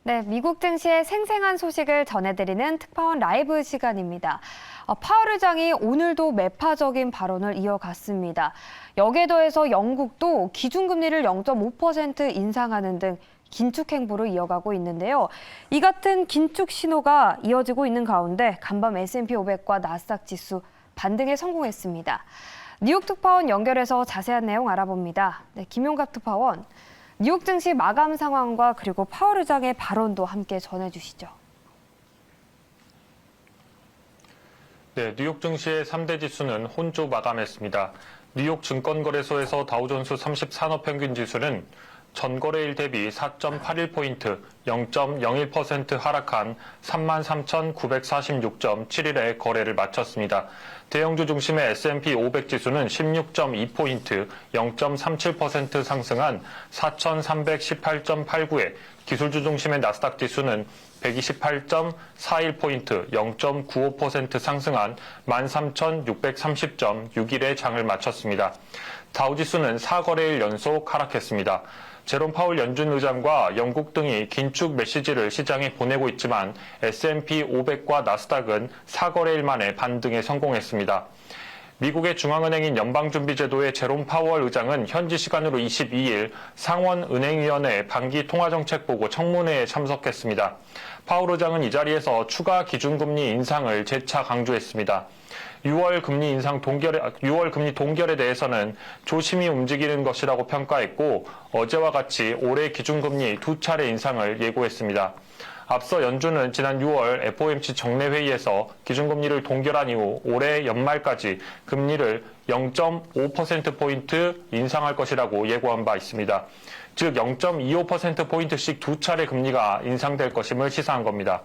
네, 미국 증시의 생생한 소식을 전해드리는 특파원 라이브 시간입니다. 파월 의장이 오늘도 매파적인 발언을 이어갔습니다. 여기에 더해서 영국도 기준금리를 0.5% 인상하는 등 긴축 행보를 이어가고 있는데요. 이 같은 긴축 신호가 이어지고 있는 가운데 간밤 S&P 500과 나스닥 지수 반등에 성공했습니다. 뉴욕 특파원 연결해서 자세한 내용 알아봅니다. 네, 김용갑 특파원. 뉴욕 증시 마감 상황과 그리고 파월 의장의 발언도 함께 전해주시죠. 네, 뉴욕 증시의 3대 지수는 혼조 마감했습니다. 뉴욕 증권거래소에서 다우존스 30산업평균 지수는 전거래일 대비 4.81포인트, 0.01% 하락한 33,946.71에 거래를 마쳤습니다. 대형주 중심의 S&P 500 지수는 16.2포인트, 0.37% 상승한 4,318.89에 기술주 중심의 나스닥 지수는 128.41포인트, 0.95% 상승한 13,630.61의 장을 마쳤습니다. 다우지수는 4거래일 연속 하락했습니다. 제롬 파월 연준 의장과 영국 등이 긴축 메시지를 시장에 보내고 있지만 S&P 500과 나스닥은 4거래일 만에 반등에 성공했습니다. 미국의 중앙은행인 연방준비제도의 제롬 파월 의장은 현지 시간으로 22일 상원은행위원회 반기통화정책보고 청문회에 참석했습니다. 파월 의장은 이 자리에서 추가 기준금리 인상을 재차 강조했습니다. 6월 금리 동결에 대해서는 조심히 움직이는 것이라고 평가했고 어제와 같이 올해 기준금리 2차례 인상을 예고했습니다. 앞서 연준은 지난 6월 FOMC 정례회의에서 기준금리를 동결한 이후 올해 연말까지 금리를 0.5%포인트 인상할 것이라고 예고한 바 있습니다. 즉 0.25%포인트씩 2차례 금리가 인상될 것임을 시사한 겁니다.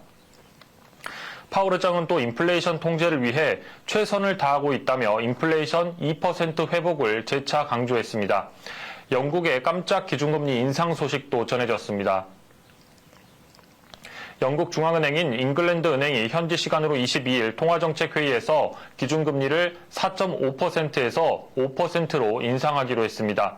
파월 의장은 또 인플레이션 통제를 위해 최선을 다하고 있다며 인플레이션 2% 회복을 재차 강조했습니다. 영국의 깜짝 기준금리 인상 소식도 전해졌습니다. 영국 중앙은행인 잉글랜드 은행이 현지 시간으로 22일 통화정책회의에서 기준금리를 4.5%에서 5%로 인상하기로 했습니다.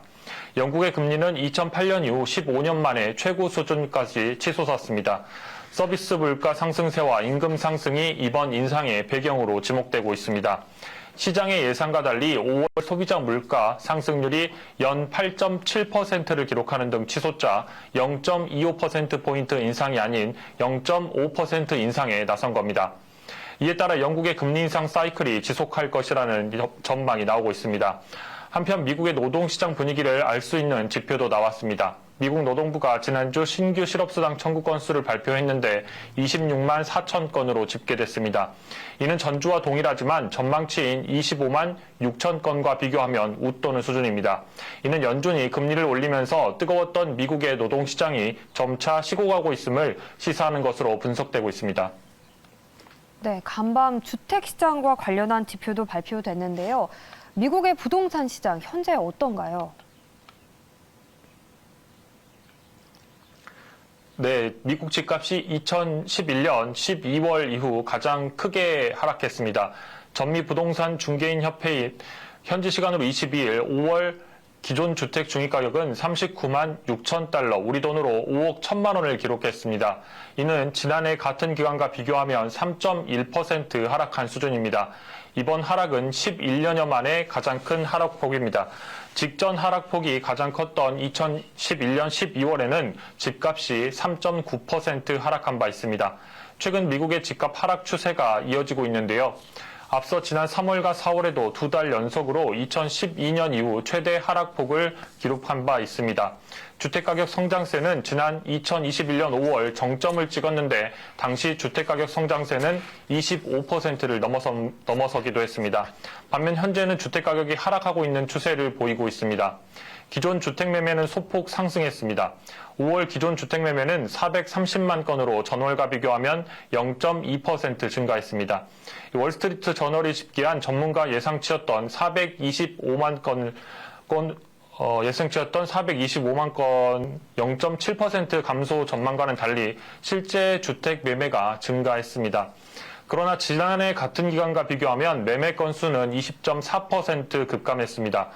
영국의 금리는 2008년 이후 15년 만에 최고 수준까지 치솟았습니다. 서비스 물가 상승세와 임금 상승이 이번 인상의 배경으로 지목되고 있습니다. 시장의 예상과 달리 5월 소비자 물가 상승률이 연 8.7%를 기록하는 등 치솟자 0.25%포인트 인상이 아닌 0.5% 인상에 나선 겁니다. 이에 따라 영국의 금리 인상 사이클이 지속할 것이라는 전망이 나오고 있습니다. 한편 미국의 노동시장 분위기를 알 수 있는 지표도 나왔습니다. 미국 노동부가 지난주 신규 실업수당 청구 건수를 발표했는데 26만 4천 건으로 집계됐습니다. 이는 전주와 동일하지만 전망치인 25만 6천 건과 비교하면 웃도는 수준입니다. 이는 연준이 금리를 올리면서 뜨거웠던 미국의 노동시장이 점차 식어가고 있음을 시사하는 것으로 분석되고 있습니다. 네, 간밤 주택시장과 관련한 지표도 발표됐는데요. 미국의 부동산 시장 현재 어떤가요? 네, 미국 집값이 2011년 12월 이후 가장 크게 하락했습니다. 전미부동산 중개인 협회인 현지 시간으로 22일 5월 기존 주택 중위가격은 39만 6천 달러, 우리 돈으로 5억 1천만 원을 기록했습니다. 이는 지난해 같은 기간과 비교하면 3.1% 하락한 수준입니다. 이번 하락은 11년여 만에 가장 큰 하락폭입니다. 직전 하락폭이 가장 컸던 2011년 12월에는 집값이 3.9% 하락한 바 있습니다. 최근 미국의 집값 하락 추세가 이어지고 있는데요. 앞서 지난 3월과 4월에도 2달 연속으로 2012년 이후 최대 하락폭을 기록한 바 있습니다. 주택가격 성장세는 지난 2021년 5월 정점을 찍었는데 당시 주택가격 성장세는 25%를 넘어서기도 했습니다. 반면 현재는 주택가격이 하락하고 있는 추세를 보이고 있습니다. 기존 주택 매매는 소폭 상승했습니다. 5월 기존 주택 매매는 430만 건으로 전월과 비교하면 0.2% 증가했습니다. 월스트리트 저널이 집계한 전문가 예상치였던 425만 건, 예상치였던 425만 건 0.7% 감소 전망과는 달리 실제 주택 매매가 증가했습니다. 그러나 지난해 같은 기간과 비교하면 매매 건수는 20.4% 급감했습니다.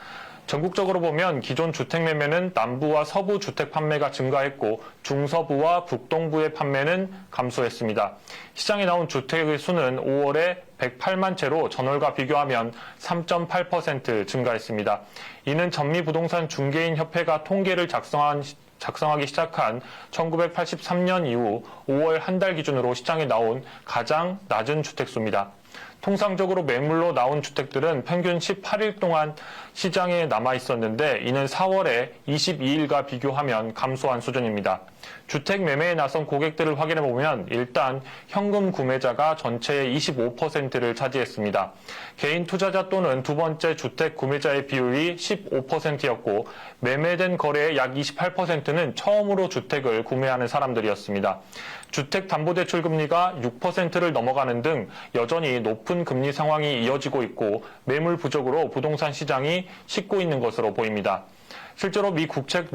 전국적으로 보면 기존 주택 매매는 남부와 서부 주택 판매가 증가했고 중서부와 북동부의 판매는 감소했습니다. 시장에 나온 주택의 수는 5월에 108만 채로 전월과 비교하면 3.8% 증가했습니다. 이는 전미부동산 중개인 협회가 통계를 작성하기 시작한 1983년 이후 5월 한 달 기준으로 시장에 나온 가장 낮은 주택수입니다. 통상적으로 매물로 나온 주택들은 평균 18일 동안 시장에 남아 있었는데 이는 4월에 22일과 비교하면 감소한 수준입니다. 주택 매매에 나선 고객들을 확인해 보면 일단 현금 구매자가 전체의 25%를 차지했습니다. 개인 투자자 또는 두 번째 주택 구매자의 비율이 15%였고 매매된 거래의 약 28%는 처음으로 주택을 구매하는 사람들이었습니다. 주택담보대출 금리가 6%를 넘어가는 등 여전히 높은 금리 상황이 이어지고 있고 매물 부족으로 부동산 시장이 식고 있는 것으로 보입니다. 실제로 미 국책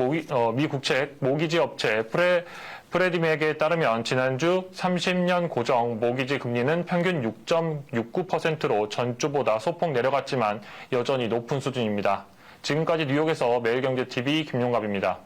모기지 업체 프레디맥에 따르면 지난주 30년 고정 모기지 금리는 평균 6.69%로 전주보다 소폭 내려갔지만 여전히 높은 수준입니다. 지금까지 뉴욕에서 매일경제TV 김용갑입니다.